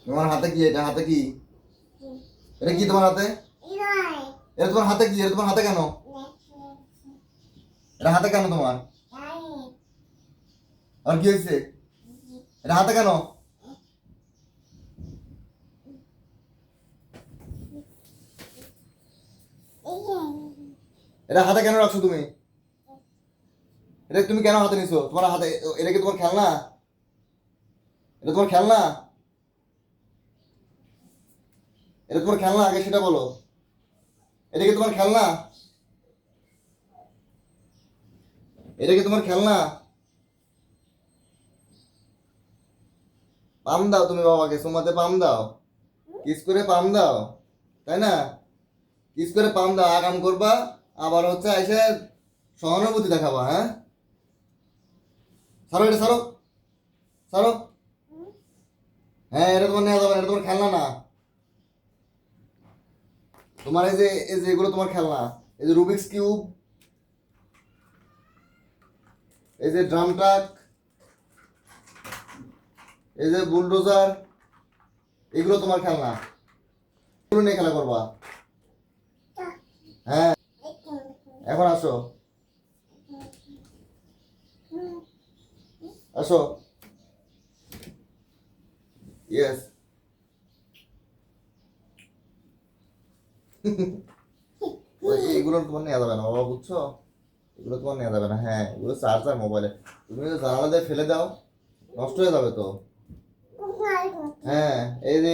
তোমার হাতে কি? এটা হাতে কি? এটা কি তোমার হাতে? এটা তোমার হাতে কি? এটা তোমার হাতে কেন? এটা হাতে কেন তোমার? আর কি হয়েছে? এটা হাতে কেন? এটা হাতে কেন রাখছো তুমি? এটা তুমি কেন হাতে নিছো? তোমার হাতে এটা কি তোমার খেলনা? এটা তোমার খেলনা? এটা তোমার খেলনা? আগে সেটা বলো। এটা কি তোমার খেলনা? এটা কি তোমার খেলনা? পাম দাও তুমি বাবাকে, সোমাতে পাম দাও, কিস করে পাম দাও, তাই না? কিস করে পাম দাও, আগাম করবা, আবার হচ্ছে এসে সহানুভূতি দেখাবা। হ্যাঁ, ছাড়ো এটা, ছাড়ো, ছাড়ো। হ্যাঁ, এটা তোমার নেওয়া যাবে না, এটা তোমার খেলনা না। তোমার এই যে এগুলো তোমার খেলনা। এই যে রুবিক্স কিউব, এই যে ড্রাম ট্রাক, এই যে বুলডোজার, এগুলো তোমার খেলনা। এগুলো নিয়ে খেলা করবা। হ্যাঁ, এখন আসো, আসো। ইয়েস। এগুলো তোমার নেওয়া যাবে না বাবা, বুঝছো? এগুলো তোমার নেওয়া যাবে না। হ্যাঁ, এগুলো চার্জার মোবাইলে। তুমি যদি জানালা দিয়ে ফেলে দাও, নষ্ট হয়ে যাবে তো। হ্যাঁ, এই যে